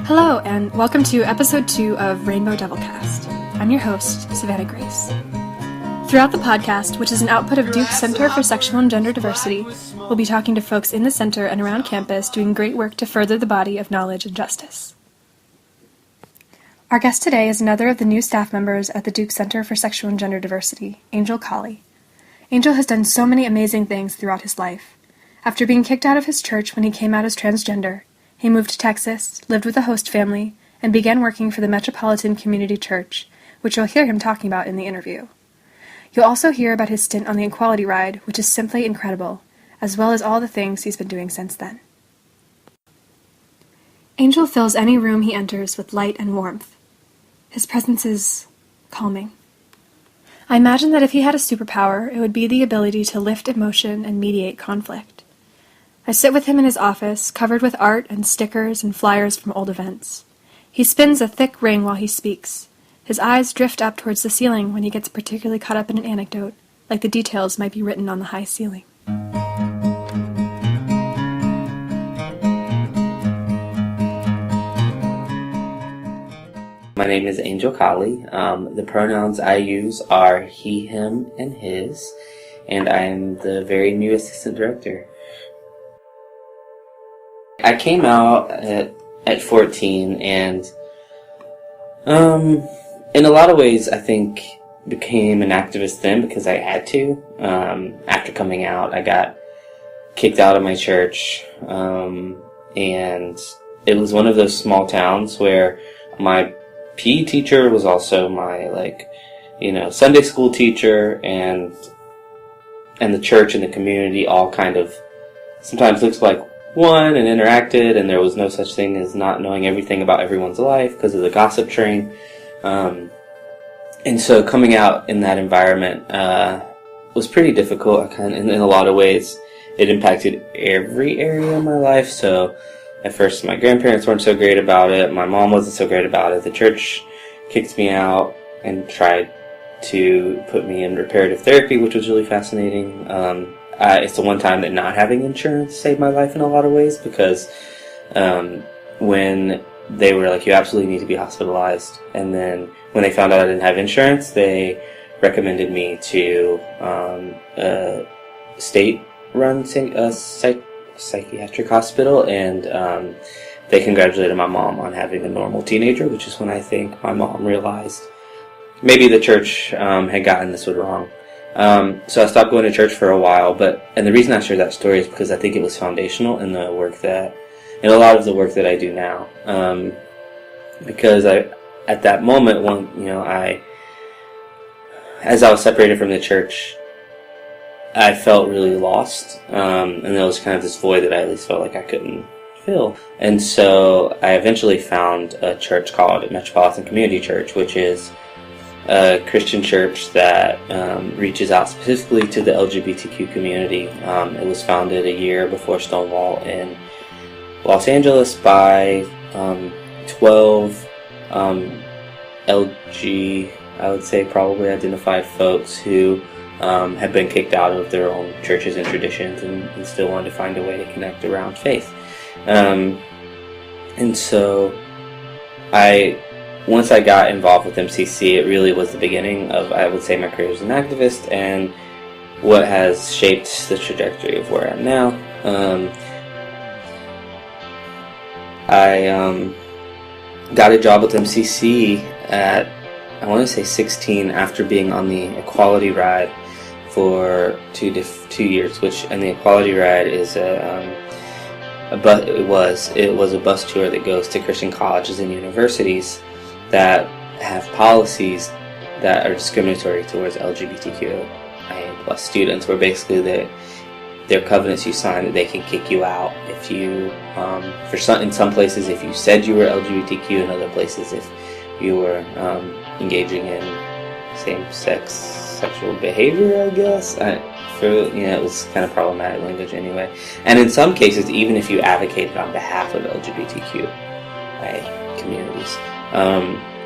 Hello, and welcome to episode 2 of Rainbow Devilcast. I'm your host, Savannah Grace. Throughout the podcast, which is an output of Duke's Center for Sexual and Gender Diversity, we'll be talking to folks in the center and around campus doing great work to further the body of knowledge and justice. Our guest today is another of the new staff members at the Duke Center for Sexual and Gender Diversity, Angel Collie. Angel has done so many amazing things throughout his life. After being kicked out of his church when he came out as transgender, he moved to Texas, lived with a host family, and began working for the Metropolitan Community Church, which you'll hear him talking about in the interview. You'll also hear about his stint on the Equality Ride, which is simply incredible, as well as all the things he's been doing since then. Angel fills any room he enters with light and warmth. His presence is calming. I imagine that if he had a superpower, it would be the ability to lift emotion and mediate conflict. I sit with him in his office, covered with art and stickers and flyers from old events. He spins a thick ring while he speaks. His eyes drift up towards the ceiling when he gets particularly caught up in an anecdote, like the details might be written on the high ceiling. My name is Angel Collie. The pronouns I use are he, him, and his, and I am the very new assistant director. I came out at 14 and in a lot of ways I think became an activist then because I had to. After coming out, I got kicked out of my church, and it was one of those small towns where my PE teacher was also my Sunday school teacher, and the church and the community all kind of sometimes looks like one and interacted, and there was no such thing as not knowing everything about everyone's life because of the gossip train. And so coming out in that environment was pretty difficult. And in a lot of ways, it impacted every area of my life. So at first, my grandparents weren't so great about it. My mom wasn't so great about it. The church kicked me out and tried to put me in reparative therapy, which was really fascinating. It's the one time that not having insurance saved my life in a lot of ways because when they were like, you absolutely need to be hospitalized, and then when they found out I didn't have insurance, they recommended me to a state-run psychiatric hospital, and they congratulated my mom on having a normal teenager, which is when I think my mom realized maybe the church had gotten this one wrong. So I stopped going to church for a while, and the reason I share that story is because I think it was foundational in a lot of the work that I do now. Because at that moment, as I was separated from the church, I felt really lost, and there was kind of this void that I at least felt like I couldn't fill. And so I eventually found a church called Metropolitan Community Church, which is a Christian church that reaches out specifically to the LGBTQ community. It was founded a year before Stonewall in Los Angeles by 12 LG, I would say probably identified folks who had been kicked out of their own churches and traditions and still wanted to find a way to connect around faith. And so once I got involved with MCC, it really was the beginning of, I would say, my career as an activist and what has shaped the trajectory of where I'm now. I got a job with MCC at, I want to say 16, after being on the Equality Ride for 2 years, and the Equality Ride is it was a bus tour that goes to Christian colleges and universities that have policies that are discriminatory towards LGBTQIA+ students, where basically their covenants you sign that they can kick you out if you, in some places if you said you were LGBTQ, in other places if you were engaging in same-sex sexual behavior, I guess. It was kind of problematic language anyway. And in some cases, even if you advocated on behalf of LGBTQIA communities.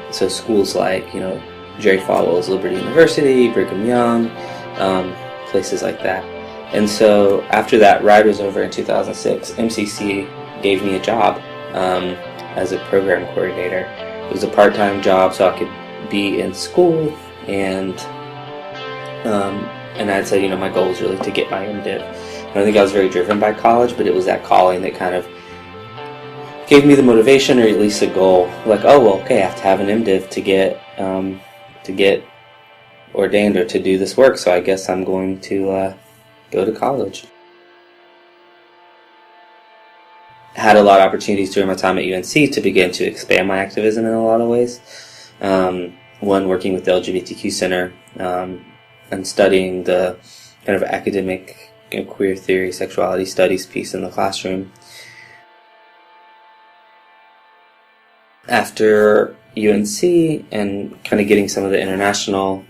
So schools like, Jerry Falwell's Liberty University, Brigham Young, places like that. And so after that ride was over in 2006, MCC gave me a job as a program coordinator. It was a part-time job, so I could be in school, and I'd say, my goal was really to get my MDiv. I don't think I was very driven by college, but it was that calling that kind of gave me the motivation, or at least a goal. Like, oh, well, okay, I have to have an MDiv to get ordained or to do this work, so I guess I'm going to go to college. I had a lot of opportunities during my time at UNC to begin to expand my activism in a lot of ways. One, working with the LGBTQ Center and studying the kind of academic queer theory, sexuality studies piece in the classroom. After UNC and kind of getting some of the international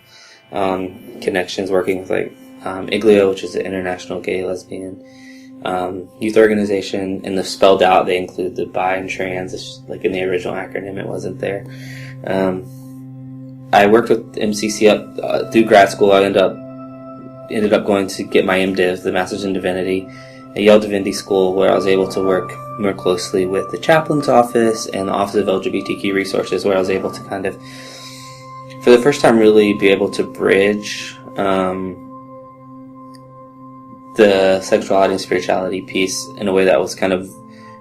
connections, working with IGLYO, which is the International Gay Lesbian Youth Organization, and the spelled out they include the bi and trans. It's just, like in the original acronym, it wasn't there. I worked with MCC up through grad school. I ended up going to get my MDiv, the Master's in Divinity, at Yale Divinity School, where I was able to work more closely with the chaplain's office and the Office of LGBTQ Resources, where I was able to kind of, for the first time, really be able to bridge the sexuality and spirituality piece in a way that was kind of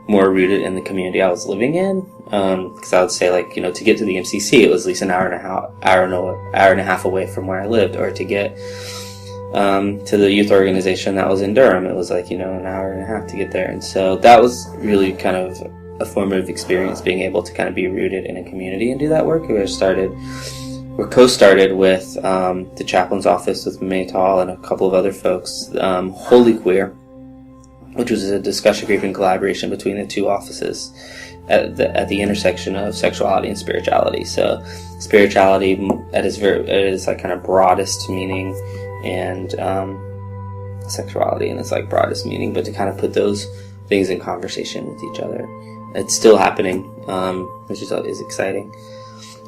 more rooted in the community I was living in. Because I would say, to get to the MCC, it was at least an hour and a half away from where I lived, or to get to the youth organization that was in Durham, it was an hour and a half to get there. And so that was really kind of a formative experience, being able to kind of be rooted in a community and do that work. We co-started with the chaplain's office with Maytal and a couple of other folks, Holy Queer, which was a discussion group in collaboration between the two offices at the intersection of sexuality and spirituality. So spirituality at its kind of broadest meaning, and sexuality in its broadest meaning, but to kind of put those things in conversation with each other. It's still happening, which is exciting.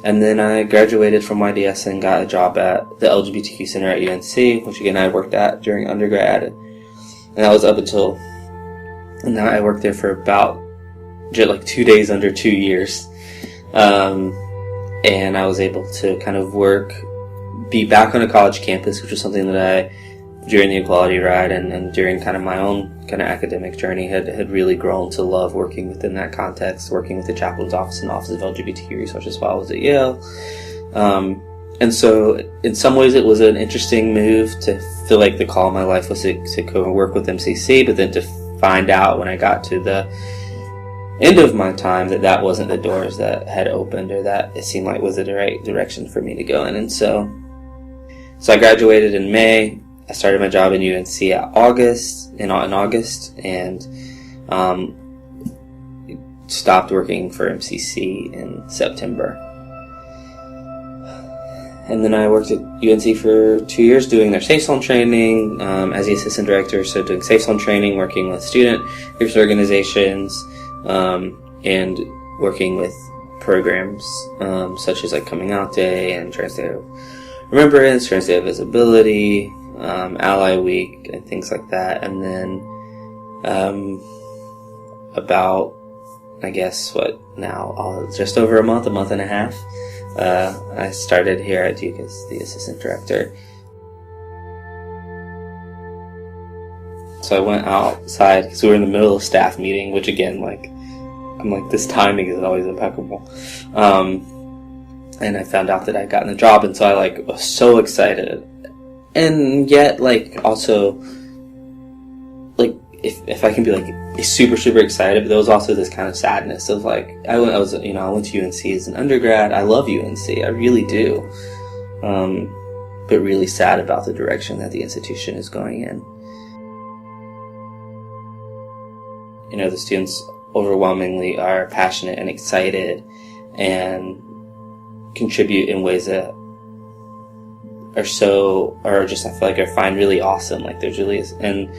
And then I graduated from YDS and got a job at the LGBTQ Center at UNC, which again I worked at during undergrad, and that was up until, and now I worked there for about 2 days under 2 years, and I was able to kind of be back on a college campus, which was something that during the equality ride and during kind of my own kind of academic journey had really grown to love working within that context, working with the chaplain's office and Office of LGBTQ Resources while I was at Yale. And so in some ways it was an interesting move to feel like the call of my life was to go work with MCC, but then to find out when I got to the end of my time that wasn't the doors that had opened, or that it seemed like was the right direction for me to go in. And so I graduated in May. I started my job in UNC in August, and stopped working for MCC in September. And then I worked at UNC for 2 years doing their Safe Zone training as the assistant director, so doing Safe Zone training, working with student groups, organizations, and working with programs such as Coming Out Day and Trans Day of Remembrance, Trans Day of Visibility, Ally Week, and things like that. And then about, I guess, just over a month and a half, I started here at Duke as the assistant director. So I went outside because we were in the middle of staff meeting, which again, this timing is always impeccable. And I found out that I'd gotten the job, and so I was so excited. And yet, also, if I can be super, super excited, but there was also this kind of sadness of I went to UNC as an undergrad. I love UNC, I really do. But really sad about the direction that the institution is going in. The students overwhelmingly are passionate and excited and contribute in ways that I find really awesome. There's really is. And,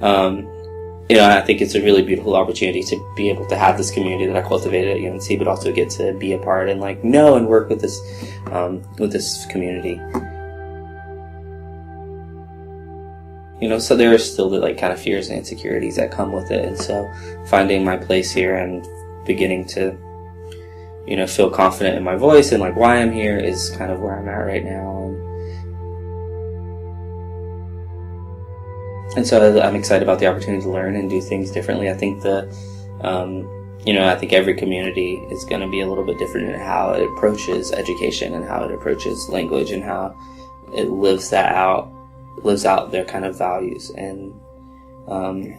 I think it's a really beautiful opportunity to be able to have this community that I cultivated at UNC, but also get to be a part and know and work with this community. So there are still the kind of fears and insecurities that come with it. And so finding my place here and beginning to feel confident in my voice and like why I'm here is kind of where I'm at right now. And so I'm excited about the opportunity to learn and do things differently. I think I think every community is going to be a little bit different in how it approaches education and how it approaches language and how it lives out their kind of values and on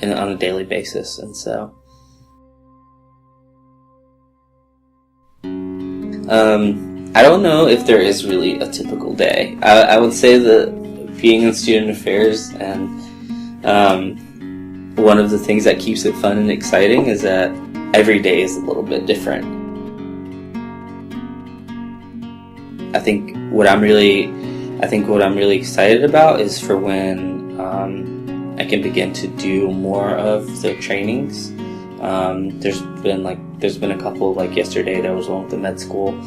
a daily basis. And so I don't know if there is really a typical day. I would say that being in student affairs and one of the things that keeps it fun and exciting is that every day is a little bit different. I think what I'm really excited about is for when I can begin to do more of the trainings. There's been a couple, like yesterday there was one with the med school.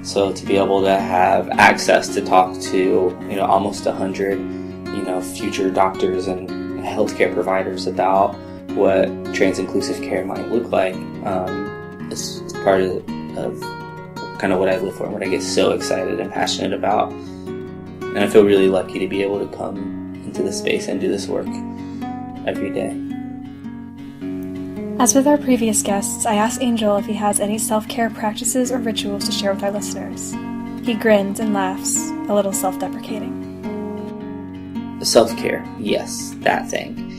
So to be able to have access to talk to, almost 100, future doctors and healthcare providers about what trans-inclusive care might look like, is part of kind of what I live for and what I get so excited and passionate about. And I feel really lucky to be able to come into this space and do this work every day. As with our previous guests, I asked Angel if he has any self-care practices or rituals to share with our listeners. He grins and laughs, a little self-deprecating. Self-care, yes, that thing.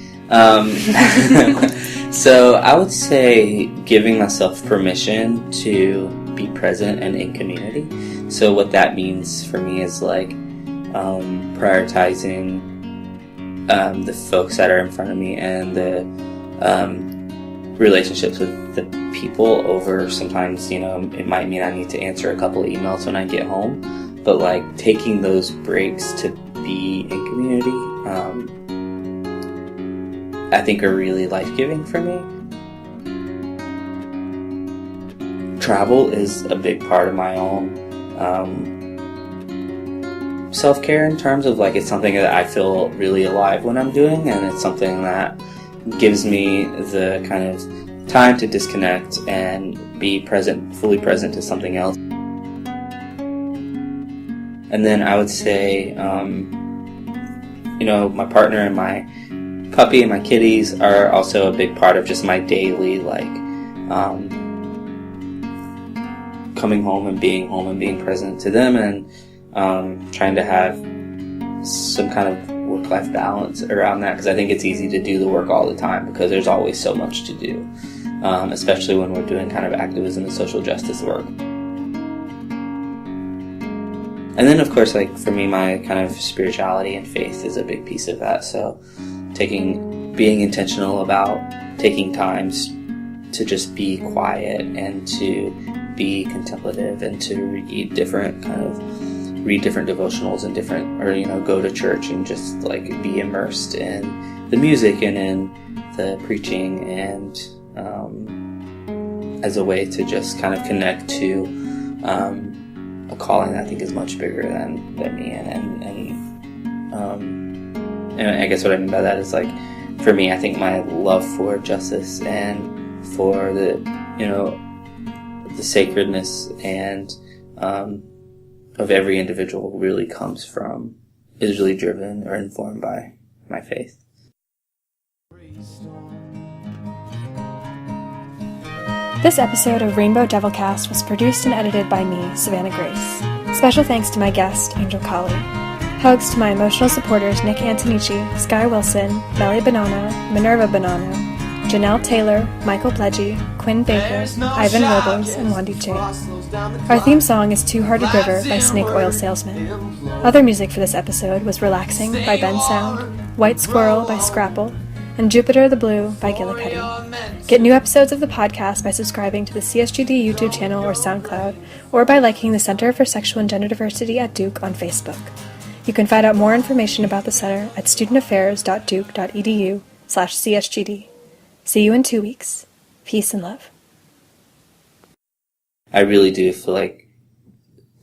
So I would say giving myself permission to be present and in community. So what that means for me is like prioritizing the folks that are in front of me and the relationships with the people over sometimes, it might mean I need to answer a couple of emails when I get home, but like taking those breaks to be in community, I think are really life-giving for me. Travel is a big part of my own self-care in terms of like it's something that I feel really alive when I'm doing, and it's something that gives me the kind of time to disconnect and be present, fully present to something else. And then I would say, my partner and my puppy and my kitties are also a big part of just my daily, coming home and being present to them and trying to have some kind of work-life balance around that, because I think it's easy to do the work all the time because there's always so much to do, especially when we're doing kind of activism and social justice work. And then, of course, like for me, my kind of spirituality and faith is a big piece of that. So being intentional about taking times to just be quiet and to be contemplative and to read different devotionals and go to church and just like be immersed in the music and in the preaching and as a way to just kind of connect to a calling that I think is much bigger than me. And I guess what I mean by that is like, for me, I think my love for justice and for the sacredness and of every individual is really driven or informed by my faith. This episode of Rainbow Devilcast was produced and edited by me, Savannah Grace. Special thanks to my guest, Angel Collie. Hugs to my emotional supporters Nick Antonici, Sky Wilson, Melly Bonanno, Minerva Bonanno, Janelle Taylor, Michael Pledgy, Quinn Baker, Ivan Robles, and Wandy Che. Our theme song is Two-Hearted River by Snake Oil Salesman. Other music for this episode was Relaxing by Ben Sound, White Squirrel by Scrapple, and Jupiter the Blue by Gillicuddy. Get new episodes of the podcast by subscribing to the CSGD YouTube channel or SoundCloud, or by liking the Center for Sexual and Gender Diversity at Duke on Facebook. You can find out more information about the center at studentaffairs.duke.edu/CSGD. See you in 2 weeks. Peace and love. I really do feel like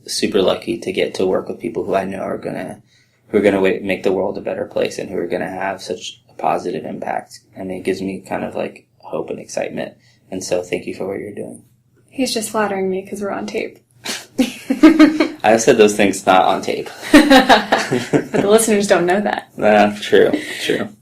super lucky to get to work with people who I know are gonna make the world a better place and who are gonna have such a positive impact. And it gives me kind of like hope and excitement. And so thank you for what you're doing. He's just flattering me because we're on tape. I said those things not on tape. But the listeners don't know that. True.